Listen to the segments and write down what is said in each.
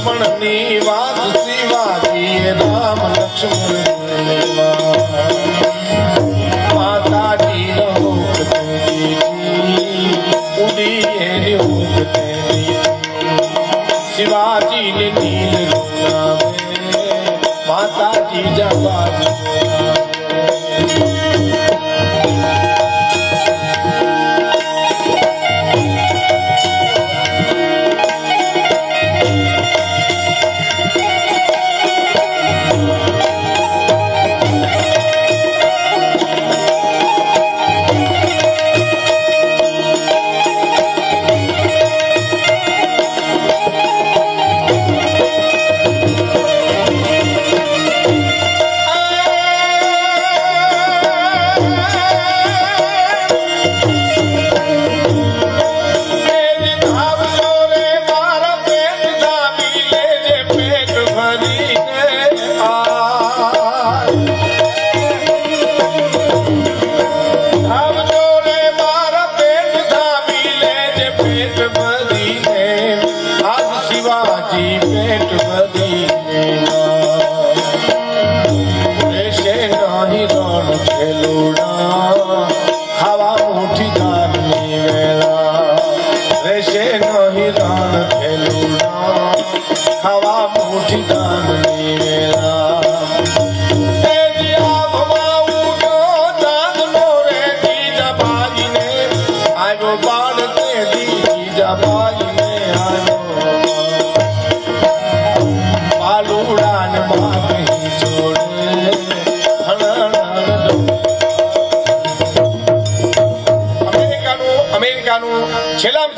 લક્ષ્મણની વાત શિવાજી રામ લક્ષ્મણ માતાજી ઉડી શિવાજી ને નીલ માતાજી જવા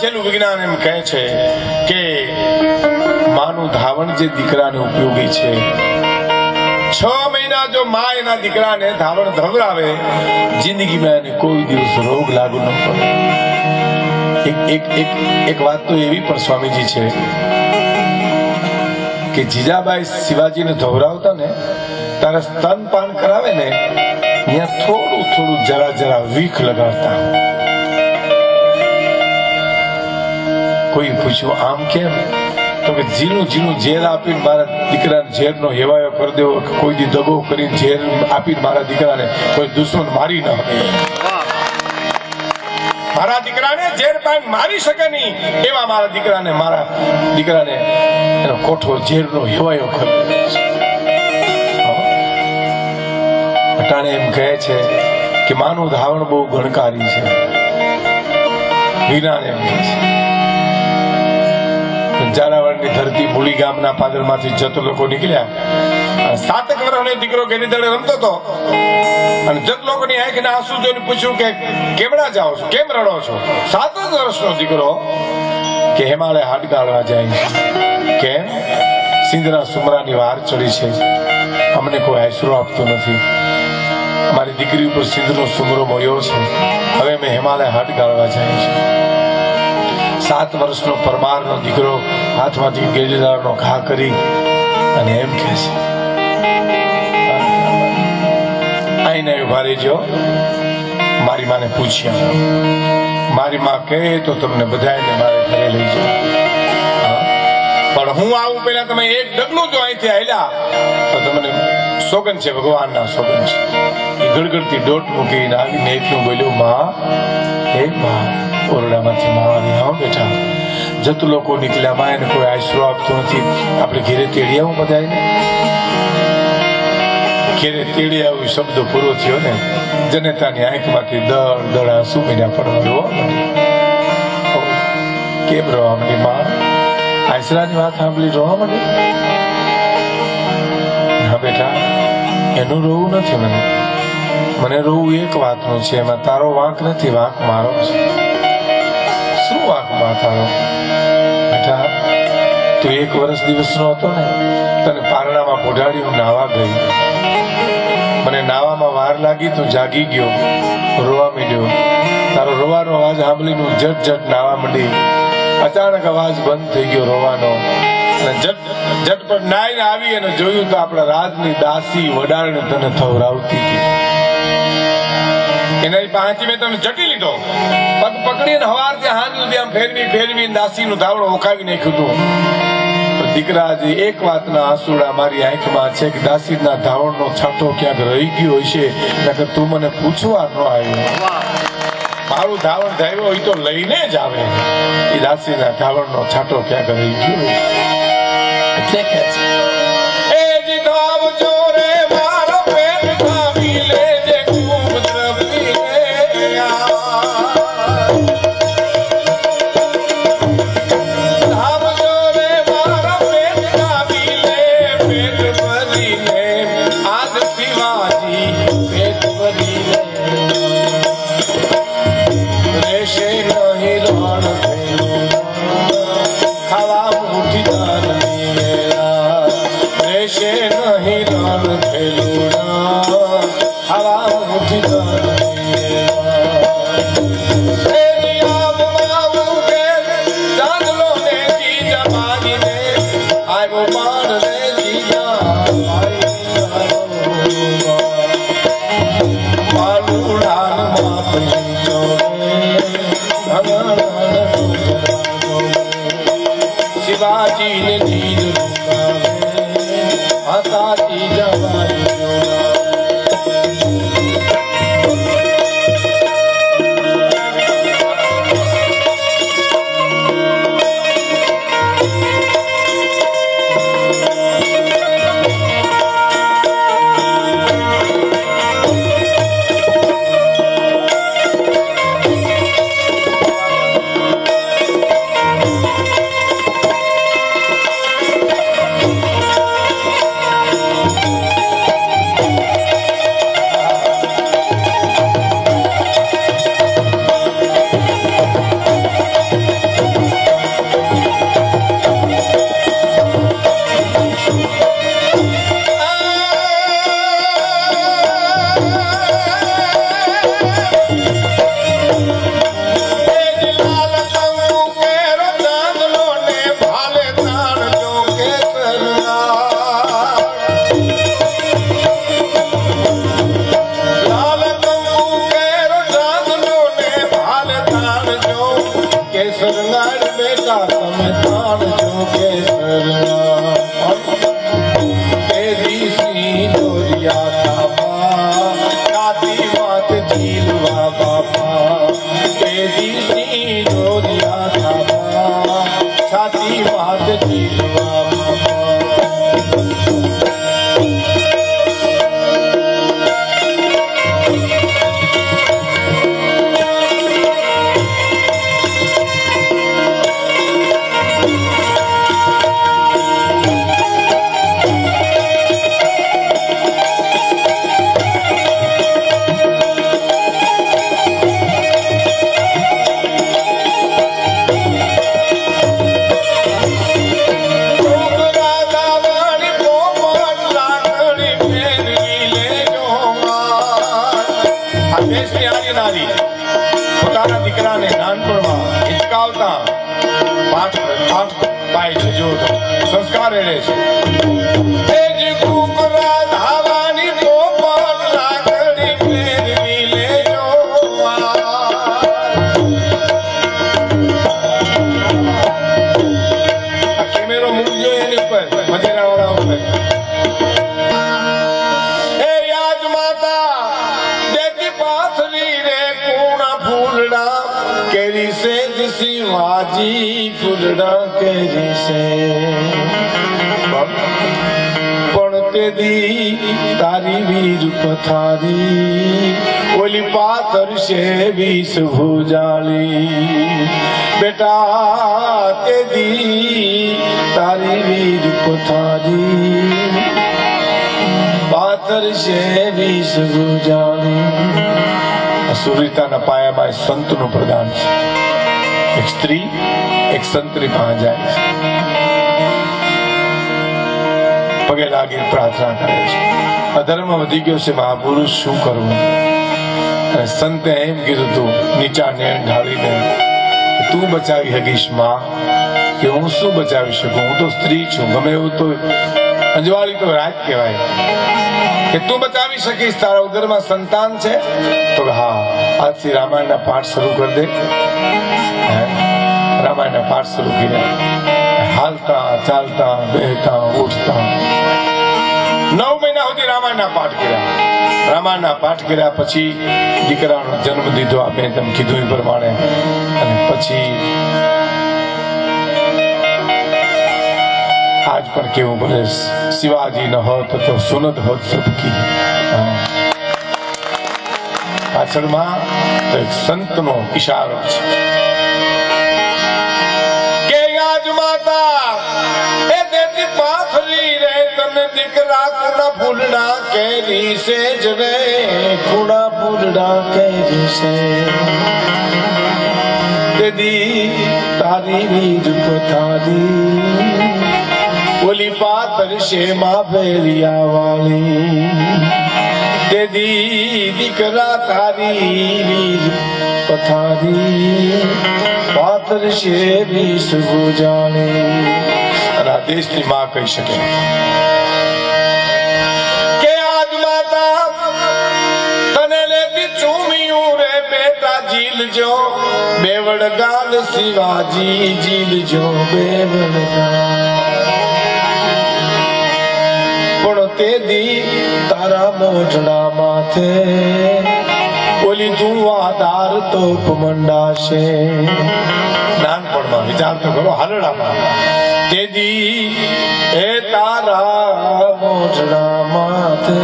છેલ્લું વિજ્ઞાન એમ કહે છે કે માનું ધાવણ જે દીકરાને ઉપયોગી છે 6 મહિના જો મા એના દીકરાને ધાવણ ધવરાવે જિંદગીમાં એને કોઈ દિવસ રોગ લાગુ ન પડે. એક વાત તો એવી પણ સ્વામીજી છે કે જીજાબાઈ શિવાજીને ધવરાવતા ને તારે સ્તનપાન કરાવે ને ત્યાં થોડું જરા વીખ લગાડતા. કોઈ પૂછ્યું આમ કેમ? તો કે ઝીણું ઝેર આપીને મારા દીકરાને ઝેરનો હેવાયો કરી દેવો, કોઈ દી દગો કરીને ઝેર આપીને મારા દીકરાને કોઈ દુશ્મન મારી ન મારા દીકરાને ઝેર પાઈને મારી શકે નહીં એવા મારા દીકરાને એનો કોઠો ઝેરનો હેવાયો કરી દે છે. અટાણે એમ કહે છે કે માનું ધાવણ બહુ ગણકારી છે. વિજ્ઞાન એમ કહે છે ઝાલાવાડની ધરતી મૂળી ગામના પાદરમાંથી જતો લોકો નીકળ્યા. 7 વર્ષનો દીકરો ઘેરી દળે રમતો હતો અને જત લોકોની આંખના આંસુ જોઈને પૂછ્યું કે કેમડા જાઓ છો, કેમ રડો છો? 7 વર્ષનો દીકરો કે હિમાલય હાડ ગાળવા જાય. કેમ? સિંધના સુમરાની વાર ચડી છે, અમને કોઈ આશરો આપતો નથી. મારી દીકરી ઉપર સિંધનો સુમરો મળ્યો છે, હવે મેં હિમાલય હાડ ગાળવા જાય છે. 7 વર્ષનો પરમારનો દીકરો હાથમાંથી ગેડીદારનો ઘા કરી અને એમ કહે છે આઈને ઉભા રહેજો, મારી માને પૂછ્યા. મારી માં કહે તો તમને બધાને મારે ઘરે લઈ જાઓ, પણ હું આવું પહેલા તમે એક ડગલું જો અહીંથી હાલ્યા તો તમને સોગન છે, ભગવાનના સોગન છે. એ ગડગડતી દોટ મૂકીને આવીને એટલું બોલ્યું, માં હે માં. ઓરડામાંથી માં આવી, હા બેઠા. જત લોકો નીકળ્યા, માં એને કોઈ આશરો આપતો નથી. આપણે ઘેરે તેડી આવું બધાને. ઘેરે તેડી આવું શબ્દ પૂરો થયો ને જનેતાની આંખમાંથી દળ આંસુ મીડા પડવા કેમ રોવા માંડી માં? આશરાની વાત સાંભળી રોવા માંડી? હા બેટા, એનું રોવું નથી. મને રોવું એક વાતનું છે, એમાં તારો વાંક નથી, વાંક મારો છે. શું વાંક માં તારો? બેટા, તું 1 વર્ષ દિવસનો હતો ને, તને પારણામાં પોઢાડી હું નાવા ગઈ. મને નાવામાં વાર લાગી, તું જાગી ગયો, રોવા માંડ્યો. તારો રોવાનો અવાજ સાંભળીને હું જટ નાવા માંડી. અચાનક અવાજ બંધ થઈ ગયો રોવાનો, અને ઝટપટ નાઈને આવી અને જોયું તો આપણા રાજની દાસી વડાળને તને થવરાવતી હતી. એના પાસેથી મેં તને જટી લીધો, પગ પકડીને હવારથી હાથ સુધી આમ ફેરવી દાસીનું ધાવડો ઓખાવી નાખ્યું હતું. દીકરાજી એક વાતના આંસુડા મારી આંખમાં છે કે દાસીના ધાવણનો છાંટો ક્યાંક રહી ગયો હશે, નકર તું મને પૂછવા ન આવ્યો. મારું ધાવણ ધાવ્યો હોય તો લઈને જ આવે. એ દાસીના ધાવણનો છાંટો ક્યાંક રહી ગયો એટલે કે છે એ જી ધાવજો રે મારો પેટ ધાવી લેજે ખૂબ દ્રવી शिवाजी ने जीत हसाती जवानी દીકરાને નાનપણમાં હિચકાવતા પાઠ પાય છે. જો સંસ્કાર રહે છે કેમેરો મૂકજો એની ઉપર મજેરા વાળા ઉપર. केरी से शिवाजी फूलड़ा केरी से पड़ते दी तारी वीर पथारी ओली पाथर से बीस भुजाली बेटा ते दी तारी वीर पथारी पाथर से बीस भुजाली. સુરતાના પાયામાં સંતનું પ્રદાન છે. એક સ્ત્રી એક સંતની પાસે જાય છે, પગે લાગીને પ્રાર્થના કરે છે. અધર્મ વધી ગયો છે મહાપુરુષ, શું કરવું? અને સંતે એમ કીધું તું નીચા નેણ ઢાળીને તું બચાવી શકીશ માં, કે હું શું બચાવી શકું? હું તો સ્ત્રી છું. ગમે એવું તો અંજવાળી તો રાત કહેવાય કે તું બચાવી શકીશ, તારા ઉદરમાં સંતાન છે? તો હા, આજથી રામાયણના પાઠ શરૂ કરી દે. રામાયણના પાઠ શરૂ કર્યા. હાલતા ચાલતા બેહતા ઉઠતા 9 મહિના સુધી રામાયણના પાઠ કર્યા. રામાયણના પાઠ કર્યા પછી દીકરાનો જન્મ દીધો આપણે તેમ કીધું એ પ્રમાણે. અને પછી આજ પણ કેવું બોલે, શિવાજી ન હોત તો સુનત હોત સબકી. પાછળમાં તો એક સંતનો ઈશારો છે કે આજ માતા એ દેતી પાથરી રે તને દીકરા કુણા ફૂલડા કેરી છે જ રે, કુણા ફૂલડા કેરી છે દેદી તારી રીજ પથારી ઓલી પાતર શેમાં ભેરિયા વાળી દેદી દીકરા તારી રીજ પથારી પાતર શેરી સુજાણી. અને આ દેશની માં કહી શકે કે આજ માતા તને લેતી ચૂમિયું રે બેટા જીલજો બેવડ ગાલ શિવાજી જીલજો બેવડ ગાલ. પણ તે દી તારા મોઢડા માથે ઓલી ધુવાદાર તોપ મંડાશે. નાનપણમાં વિચાર તો કરો, હાલડામાં તે દી એ તારા મોઢડા માથે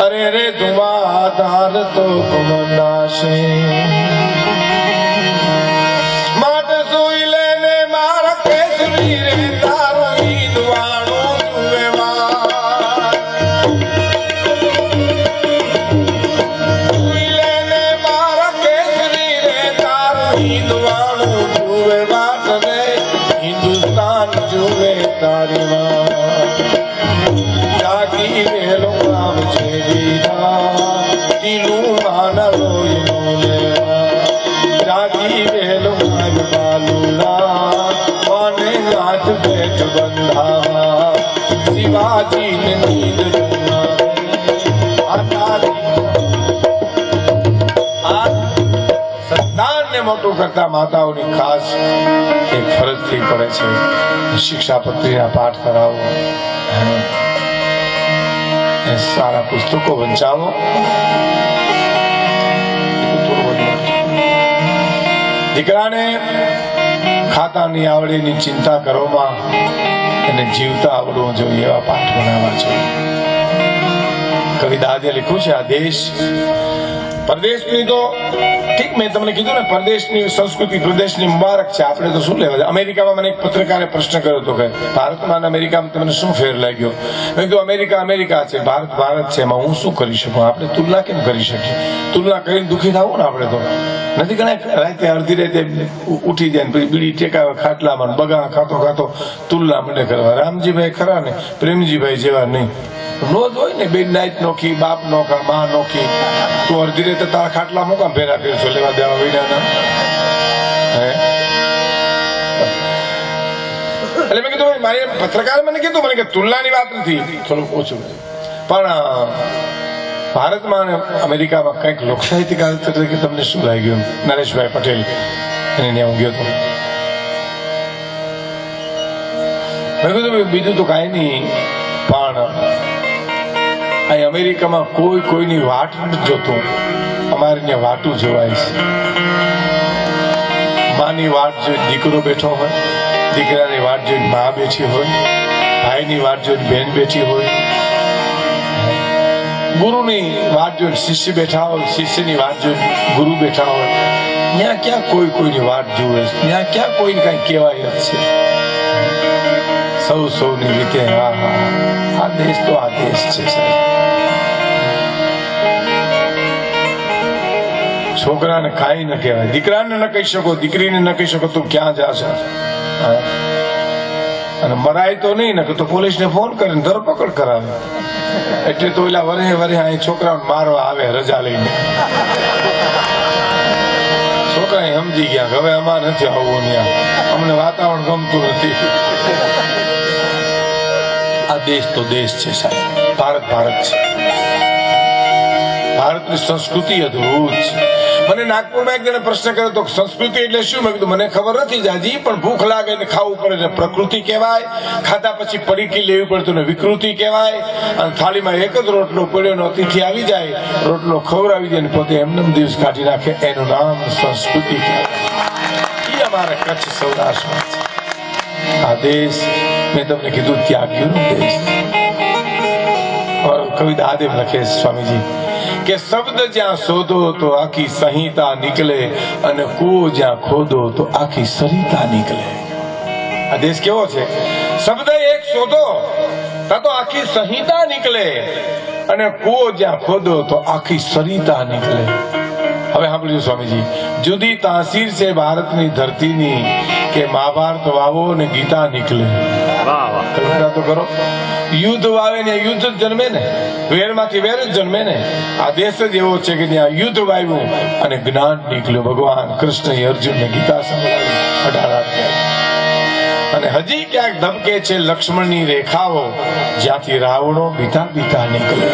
અરે રે ધુવાદાર તોપ મંડાશે. માટે સુઈ લેને મારા કેસરી રે તારું જાગી વેલો આવ છે દીધા ટીલું માના લોહી નો લેવા. જાગી વેલો આવ બાલુડા માને હાથ બેઠ બંધાવા શિવાજી ને નીંદ સંતાનને મોટું કરતા માતાઓની ખાસ એક ફરજ થઈ પડે છે, શિક્ષાપત્રીના પાઠ કરાવો, સારા પુસ્તકો વંચાવો. દીકરાને ખાતા નહીં આવડે એની ચિંતા કરોમાં એને જીવતા આવડવું જોઈએ એવા પાઠ બનાવવા જોઈએ. કવિ દાદે લખ્યું છે, આ દેશ પરદેશની તો ઠીક, મેં તમને કીધું ને પરદેશની સંસ્કૃતિ પ્રદેશની મુબારક છે, આપણે તો શું લેવા. અમેરિકામાં મને એક પત્રકારે પ્રશ્ન કર્યો હતો કે ભારતમાં અને અમેરિકામાં તમને શું ફેર લાગ્યો. મેં કીધું અમેરિકા અમેરિકા છે, ભારત ભારત છે, એમાં હું શું કરી શકું. આપણે તુલના કેમ કરી શકીએ? તુલના કરીને દુઃખી થવું ને આપણે તો નથી. ઘણા રાતે અડધી રાતે ઉઠી જાય પછી બીડી ટેકાવે ખાટલામાં બગા ખાતો ખાતો તુલના મને કરવા. રામજીભાઈ ખરા ને પ્રેમજીભાઈ જેવા નહીં. રોજ હોય ને બેન નાઈટ નોખી, બાપ નોખા, મા નોખી, તો અડધી રીતે તારા ખાટલા મુકામ ફેરા ફેરશો લેવા દેવા વિના. એટલે મેં કીધું મારી પત્રકાર મને કીધું મને કે તુલનાની વાત નથી, થોડું ઓછું. પણ ભારતમાં અને અમેરિકામાં કંઈક લોકસાહિત્યકાર તરીકે તમને શું લાગ્યું? નરેશભાઈ પટેલ એને ત્યાં હું ગયો હતો. મેં કીધું બીજું તો કાંઈ નહીં, પણ અહીં અમેરિકામાં કોઈ કોઈની વાટ નથી જોતું, અમારે ત્યાં વાટું જોવાય છે. માની વાટ જોઈ દીકરો બેઠો હોય, દીકરાની વાટ જોઈ મા બેઠી હોય, ભાઈની વાટ જોઈ બેન બેઠી હોય, ગુરુની વાટ જોઈ શિષ્ય બેઠા હોય, શિષ્યની વાટ જોઈ ગુરુ બેઠા હોય. ત્યાં ક્યાં કોઈ કોઈની વાટ જોવે? ત્યાં ક્યાં કોઈને કઈ કહેવાય જ છે? સૌ સૌની રીતે હા હા, આ દેશ તો આ દેશ છે સાહેબ. છોકરાને કાંઈ ન કહેવાય, દીકરાને ન કહી શકો, દીકરીને ન કહી શકો, તું ક્યાં જાશે? અને મરાય તો નહીં ને તો પોલીસને ફોન કરીને ધરપકડ કરાવે. એટલે તો ઓલા વરે વરે અહીં છોકરાઓને મારવા આવે રજા લઈને. છોકરા સમજી ગયા હવે અમારે નથી આવવું, ત્યાં અમને વાતાવરણ ગમતું નથી. આ દેશ તો દેશ છે સાહેબ, ભારત ભારત છે. ભારતની સંસ્કૃતિ અદભુત છે. મને નાગપુરમાં એક જણે પ્રશ્ન કર્યો તો સંસ્કૃતિ એટલે શું? મેં કીધું મને ખબર નથી જાજી, પણ ભૂખ લાગે ને ખાવું પડે ને પ્રકૃતિ કહેવાય. ખાધા પછી પડીકી લેવી પડતું ને વિકૃતિ કહેવાય. અને થાળીમાં એક જ રોટલો પડ્યો ને અતિથિ આવી જાય, રોટલો ખવડાવી દે ને પોતે એમને દિવસ કાઢી નાખે, એનું નામ સંસ્કૃતિ કહેવાય. એ અમારા કચ્છ સૌરાષ્ટ્રમાં છે. આ દેશ મેં તમને કીધું ત્યાગીઓનો દેશ. કવિ દાદેવ લખે સ્વામીજી કે શબ્દ જ્યાં શોધો તો આખી સંહિતા નીકળે, અને કૂવો જ્યાં ખોદો તો આખી સરિતા નીકળે. આ દેશ કેવો છે? શબ્દ એક શોધો તો આખી સંહિતા નીકળે, અને કૂવો જ્યાં ખોદો તો આખી સરિતા નીકળે. હવે સાંભળજો સ્વામીજી, જુદી તાસીર છે ભારતની ધરતીની કે મહાભારત વાવો ને ગીતા નીકળે. કલ્પના તો કરો, યુદ્ધ વાવે ને યુદ્ધ જ જન્મે ને, વેર માંથી વેર જ જન્મે ને. આ દેશ જ એવો છે કે ત્યાં યુદ્ધ વાવ્યું અને જ્ઞાન નીકળ્યું. ભગવાન કૃષ્ણ અર્જુન ને ગીતા સંભળાવી 18 અધ્યાય. અને હજી ક્યાંક ધબકે છે લક્ષ્મણની રેખાઓ, જ્યાંથી રાવણો બીતા બીતા નીકળે.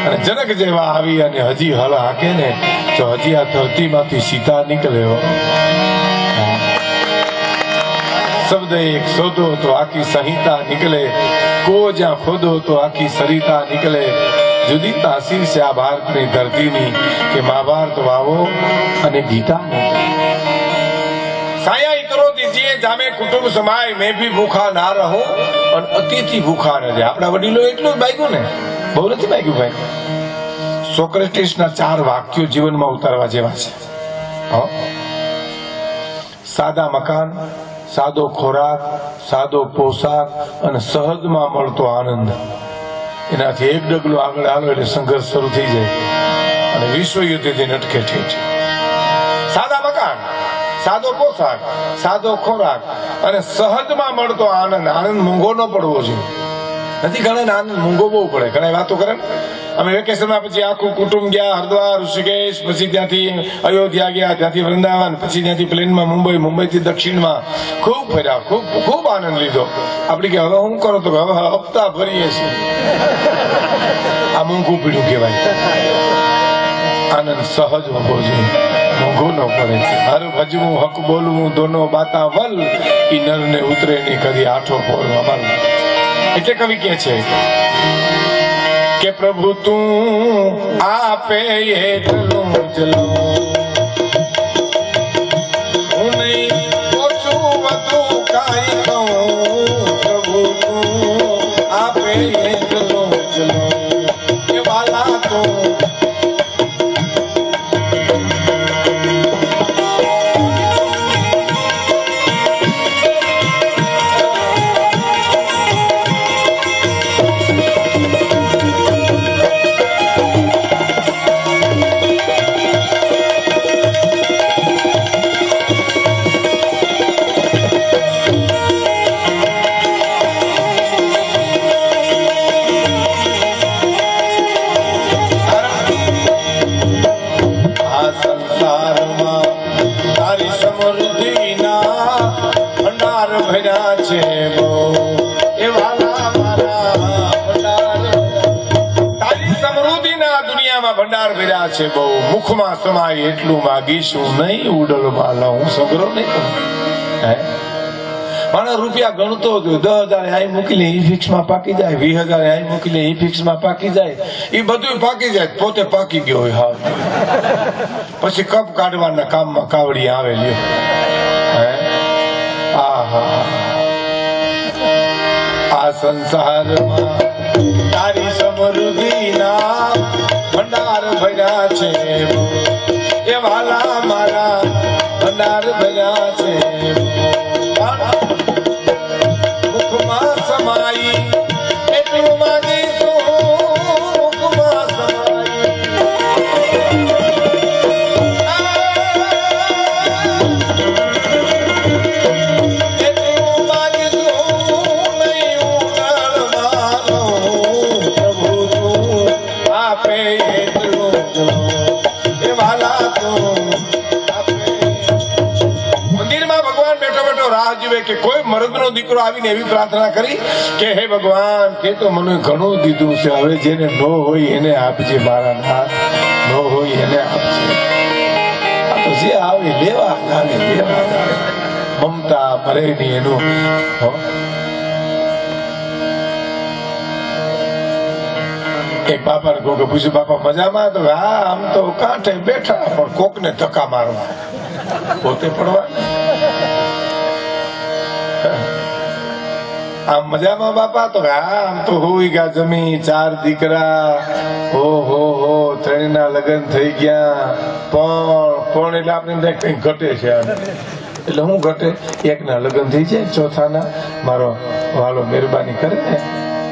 અને જનક જેવા આવી અને હજી હળ હાકે ને તો હજી આ ધરતીમાંથી સીતા નીકળે. શબ્દ એક શોધો તો આખી સંહિતા નીકળે, કો જ્યાં ખોદો તો આખી સરિતા નીકળે. જુદી તાસીર છે આ ભારતની ધરતીની કે મહાભારત વાવો અને ગીતા નીકળે. સાયા ઇતરો દીજીએ જામે કુટુંબ સમાય, મેં ભી ભૂખા ના રહું અને અતિથિ ભૂખા ન જાય. આપણા વડીલો એટલું જ બાગ્યું ને, બહુ નથી બાગ્યું ભાઈ. સોક્રેટિસના 4 વાક્યો જીવનમાં ઉતારવા જેવા છે. સાદા મકાન, સાદો ખોરાક, સાદો પોશાક અને સહજમાં મળતો આનંદ. એનાથી એક ડગલું આગળ આવો એટલે સંઘર્ષ શરૂ થઈ જાય અને વિશ્વ યુદ્ધથી નટકે ઠેઠ. સાદા મકાન, સાદો પોશાક, સાદો ખોરાક અને સહજમાં મળતો આનંદ. આનંદ મોંઘો ન પડવો જોઈએ. નથી ઘણા આનંદ મોંઘો બહુ પડે. ઘણા વાતો કરે. અમે વેકેશનમાં પછી આખું કુટુંબ ગયા હરિદ્વાર, ઋષિકેશ, પછી ત્યાંથી અયોધ્યા ગયા, ત્યાંથી વૃંદાવન, પછી ત્યાંથી પ્લેનમાં મુંબઈ, મુંબઈથી દક્ષિણમાં ખૂબ ફર્યા, ખૂબ આનંદ લીધો. આપણે કે હવે હું કરો તો હવે હપ્તા ભરીએ છીએ. આ મોંઘું પીડ્યું કહેવાય. આનંદ સહજ હોવો જોઈએ, મોંઘો ન પડે. હર ભજવું હક બોલવું દોનો બાતા વલ, ઈ નરને ઉતરે ની કદી આઠો પોર અમલ. એટલે કવિ કે છે કે પ્રભુ તું આપે એટલું ચલો, હું નહીં ઓછું વધુ કાંઈ કહું. પ્રભુ તું આપે એટલું ચલો, એ વાલા તું ભંડાર ભર્યા છે બહુ. મુખમાં સમાય એટલું માગીશું નહીં, ઉડલમાં લઉં સગરો નહીં. માણસ રૂપિયા ગણતો હતો, 10,000 અહીં મૂકી લે, ફિક્સમાં પાકી જાય, 20,000 અહીં મૂકી લે, ફિક્સમાં પાકી જાય. એ બધું પાકી જાય, પોતે પાકી ગયો હોય. હા, પછી કપ કાઢવાના કામમાં કાવડી આવે લ્યો. આ સંસારમાં તારી સમૃદ્ધિના ભંડાર ભર્યા છે, એ વાલા મારા ભંડાર ભર્યા છે. મુખમાં સમાઈ એટલું માગીશું, મુખમાં સમાઈ એટલું માગીશું નહીં ઉગાડવાનો. પ્રભુ તું આપે એટલું એ વાલા તું આપે. મંદિરમાં ભગવાન બેઠો બેઠો રાહ જુએ સાંભળવે કે કોઈ મર્દનો દીકરો આવીને એવી પ્રાર્થના કરી કે હે ભગવાન તે તો મને ઘણું દીધું છે, હવે જેને નો હોય એને આપજે મારા નાથ, નો હોય એને આપજે. આ તો જે આવે લેવા આવે, લેવા આવે, મમતા ભરે ની એનું. એક બાપાને કોકે પૂછ્યું, બાપા મજામાં? તો હા, આમ તો કાંઠે બેઠા, પણ કોકને ધક્કા મારવા, પોતે પડવા. આમ મજામાં બાપા? તો હા, આમ તો હોઈ ગયા જમી, 4 દીકરા, હો 3ના લગ્ન થઈ ગયા, પણ એટલે આપણે કઈ ઘટે છે. એટલે હું ઘટે? 1ના લગ્ન થઈ જાય, 4થા મારો વાલો મહેરબાની કરે ને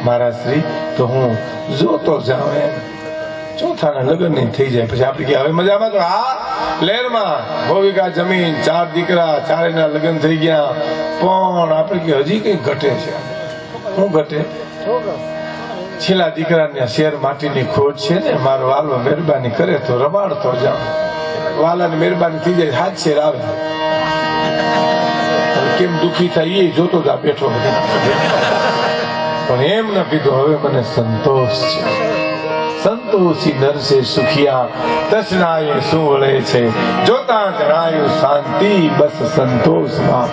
મારા શ્રી, તો હું જોતો જાઉં એમ. 4થા લગ્ન નહીં થઈ જાય પછી આપણે કે હવે મજામાં? તો હા, લહેરમાં, હોવિકા જમીન, 4 દીકરા, 4ના લગ્ન થઈ ગયા, પણ આપણે કે હજી કઈ ઘટે છે. શું ઘટે? છેલ્લા દીકરાને શેર માટીની ખોટ છે ને, મારો વાલો મહેરબાની કરે તો રમાડતો જાઉં. વાલાની મહેરબાની થઈ જાય, 7 શેર આવે. કેમ દુખી થાય એ જોતો જા બેઠો. પણ એમ ન કીધું, હવે મને સંતોષ છે. સંતોષી નરસે સુખિયા, તૃષ્ણાએ શું વળે છે, જોતા જણાયું શાંતિ, બસ સંતોષમાં.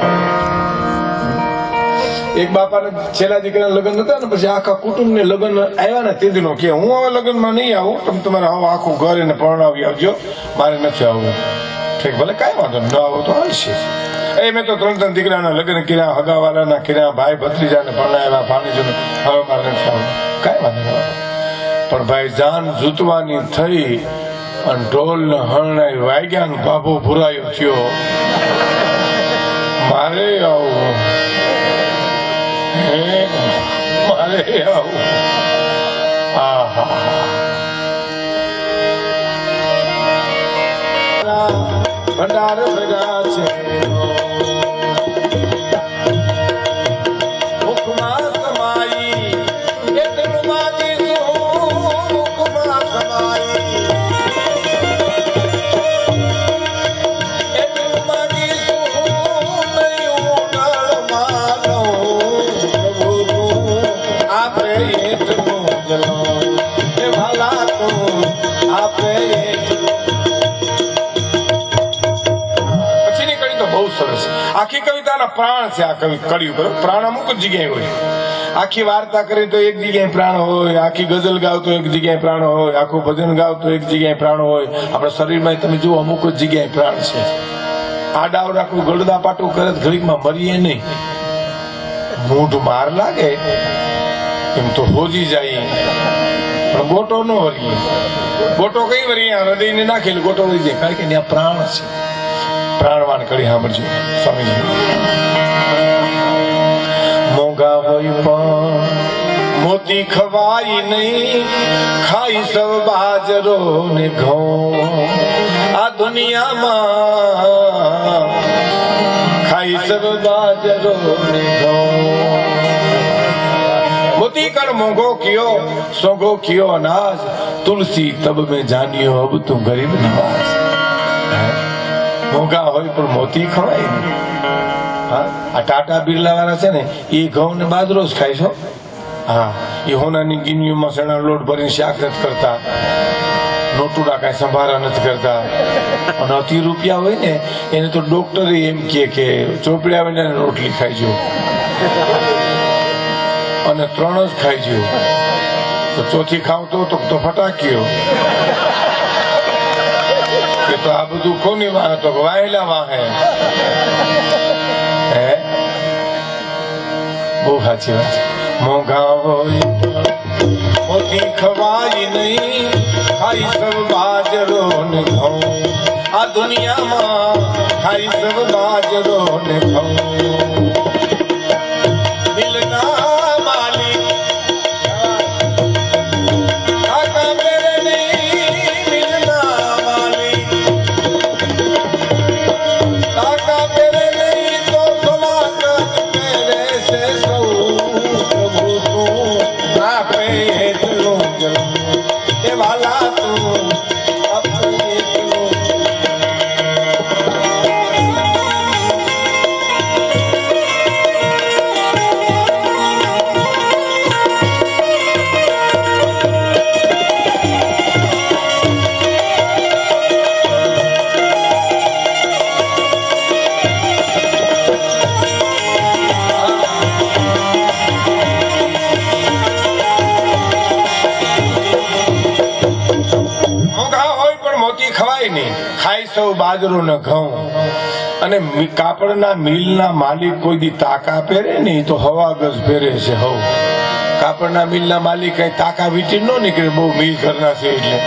એક બાપાને છેલ્લા દીકરાના લગ્ન હતા ને, પછી આખા કુટુંબને લગ્ન આવ્યા ને, તેદીનો કે હું હવે લગ્નમાં નહીં આવું, તમે તમારે હવે આખું ઘર એને પરણાવી આવજો, મારે નથી આવવું. ઠીક, ભલે કાંઈ વાંધો ન આવો તો હાલશે. મેં તો 3 દીકરાના લગ્ન કર્યા, હગાવાલાના કર્યા, ભાઈ ભત્રીજાને પરણાવ્યા, ભાણીજોને, હવે મારે નથી આવવું. કાંઈ વાંધો ન. પણ ભાઈ જાન જૂતવાની થઈ અને ઢોલ ને હરણાઈ વાગ્યા ને બાબો ભુરાયો થયો, મારે આવું, મારે આવું. ભંડાર ભર્યા છે, મુખમાં સમાઈ, એટલું માગીશું, મુખમાં સમાઈ, એટલું માગીશું, નહીં ઉડાળમાં લઉં, પ્રભુ તું આપે એટલું જલો, એ વાલા તું આપે એટલું. આખી કવિતાના પ્રાણ છે. આ કડી ઉપર પ્રાણ અમુક જ જગ્યાએ હોય. આખી વાર્તા કરી તો એક જગ્યાએ પ્રાણ હોય, આખી ગઝલ ગાવ તો એક જગ્યાએ પ્રાણ હોય, આખું ભજન ગાવ તો એક જગ્યાએ પ્રાણ હોય. આપણા શરીરમાં તમે જુઓ અમુક જ જગ્યાએ પ્રાણ છે. આડાવ રાખવું, ગળદા પાટું કરે ઘડીકમાં મરીએ નહીં. મૂઢ માર લાગે એમ તો હોજી જાય, પણ ગોટો ન વરીએ. ગોટો કઈ વરીએ? હૃદયને નાખેલું ગોટો વરી જાય, કારણ કે ત્યાં પ્રાણ છે. પ્રાણવાન કરી સાંભળજો સ્વામીજી. મોંઘા હોય પણ મોતી ખવાય નહીં, ખાઈ સૌ બાજરો ને ઘઉં. આ દુનિયામાં ખાઈ સૌ બાજરો ને ઘઉં. મોતી કણ મોંઘો કિયો, સોંગો કિયો અનાજ, તુલસી તબ में जानियो अब તું ગરીબ નવાજ. મોંઘા હોય પણ મોતી ખવાય ને. હા, આ ટાટા બિરલા વાળા છે ને, એ ઘઉં ને બાજરો જ ખાય છો. હા, એ હોનાની ગીનીઓમાં સણા લોટ ભરીને શાક નથી કરતા, નોટુડા કાંઈ સંભારા નથી કરતા. અને અતિ રૂપિયા હોય ને એને તો ડોક્ટરે એમ કે ચોપડ્યા વિના રોટલી ખાઈજો અને 3 જ ખાઈજો. તો ચોથી ખાવ તો ફટાક્યો. તો આ બધું કોની વાહે? તો વાહેલા વાહે. બહુ સાચી વાત. મોંઘા હોય મોતી ખવાય નહીં, ખાઈ સબ બાજરો ને ઘઉં. આ દુનિયામાં ખાઈ સબ બાજરો ને ઘઉં. દિલના માલિક સૌ બાજરો ને ઘઉં અને કાપડના મિલના માલિક કોઈ દી તાકા પહેરે ને તો હવા ગજ પહેરે છે. હવ કાપડના મિલના માલિક કઈ તાકા વીટી ન નીકળે, બહુ મિલ કરના છે. એટલે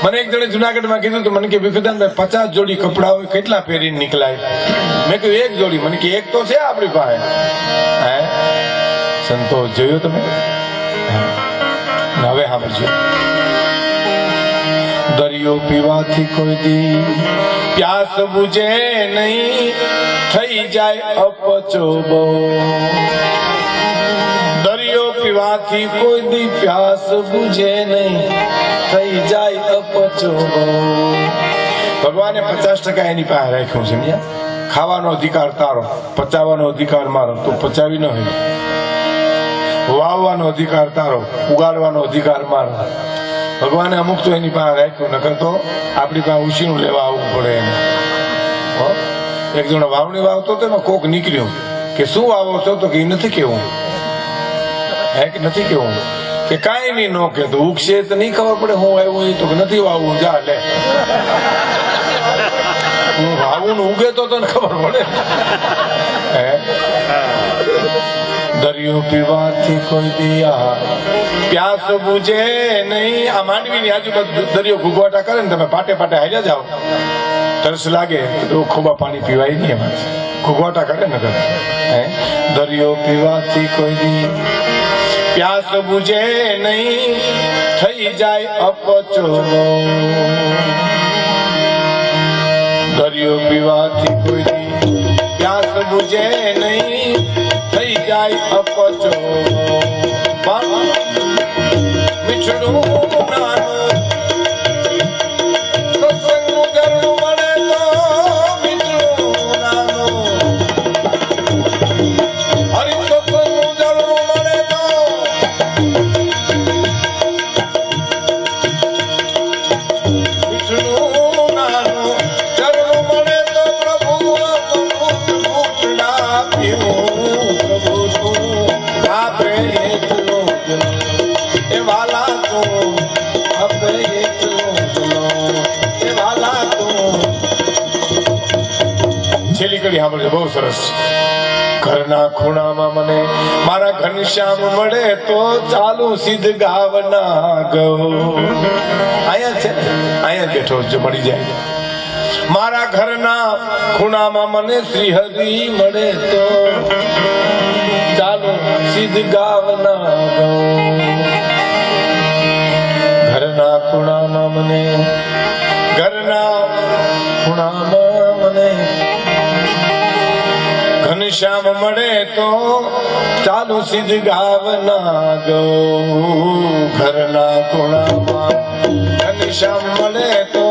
મને એક જણે જુનાગઢમાં કીધું તો મને કે ભીખુદાનભાઈ 50 જોડી કપડા હોય કેટલા પહેરીને નીકળાય? મેં કહ્યું 1 જોડી. મને કે 1 તો છે આપણી પાસે. હે સંતોષ જોયો તમે? હવે સાંભળજો. દરિયો પીવાથી કોઈ દી પ્યાસ બુਝે નહીં, થઈ જાય અપચો બહુ. દરિયો પીવાથી કોઈ દી પ્યાસ બુਝે નહીં, થઈ જાય અપચો બહુ. ભગવાને 50% એની પાસે રાખ્યું છે. ખાવાનો અધિકાર તારો, પચાવવાનો અધિકાર મારો. તું પચાવી ન હોય. વાવવાનો અધિકાર તારો, ઉગાડવાનો અધિકાર મારો. ભગવાને અમુક તો એની પાસે રાખ્યું, નકર તો આપણી પાસે ઉછીનું લેવા આવવું પડે એને. એક જણો વાવણી વાવતો તો એમાં કોક નીકળ્યું કે શું વાવો છો? તો કે નથી કેવું. હે કે નથી કેવું? કે કાંઈ નહીં નો કે તો ઉગશે તો નહીં ખબર પડે હું આવ્યું એ. તો નથી વાવવું, જા લે. હું વાવું ને ઉગે તો તને ખબર પડે. હે દરિયો પીવાથી કોઈ દિયા પ્યાસ બુਝે નહીં. આ માંડવીની આજુબાજુ દરિયો ઘૂઘવાટા કરે ને, તમે પાટે પાટે હાલ્યા જાઓ, તરસ લાગે તો ખોબા પાણી પીવાય નહીં. એમાં ઘૂઘવાટા કરે ને. હે દરિયો પીવાથી કોઈ દી પ્યાસ બુਝે નહીં, થઈ જાય અપચો. દરિયો પીવાથી કોઈ દી પ્યાસ બુਝે નહીં, થઈ જાય અપચો. મીઠડું નાનું સત્સંગનું ઝરણું મળે તો મીઠડું નાનું. હરિ સત્સંગનું ઝરણું મળે તો મીઠડું નાનું. ઝરણું મળે તો પ્રભુ ઘૂંટડા પીવું. છેલ્લી કડી સાંભળજો, બહુ સરસ. ઘરના ખૂણામાં મને મારા ઘનશ્યામ મળે તો ચાલુ સિદ્ધ ગાવના ગો. અહીંયા છે, અહીંયા બેઠો જો મળી જાય. મારા ઘરના ખૂણામાં મને શ્રી હરિ મળે તો ચાલુ સિદ્ધ ગાવના ગો. ઘરના ખૂણામાં મને, ઘરના ખૂણામાં મને ઘનશ્યામ મળે તો ચાલુ સિદ્ધ ગાવના ગો. ઘરના ખૂણામાં ઘનશ્યામ મળે તો